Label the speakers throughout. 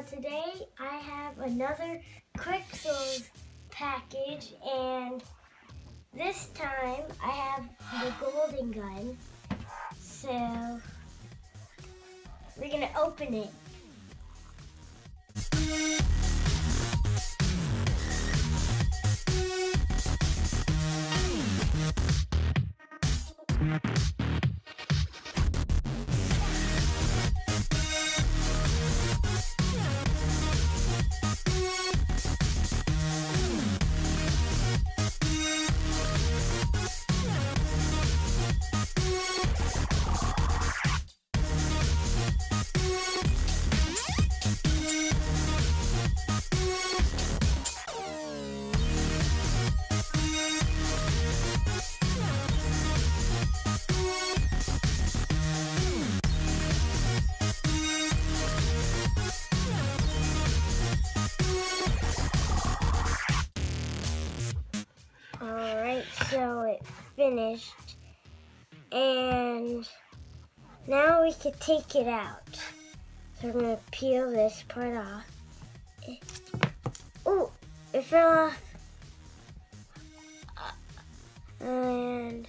Speaker 1: today I have another Qixels package, and this time I have the golden gun. So we're gonna open it. Alright, so it finished, and now we can take it out. So I'm going to peel this part off. Oh, it fell off. And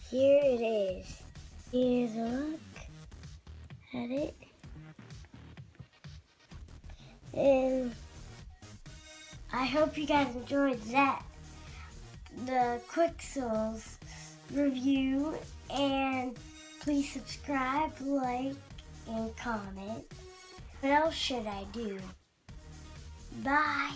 Speaker 1: here it is. Here's a look at it. And I hope you guys enjoyed the Qixels review, and please subscribe, like, and comment. What else should I do? Bye!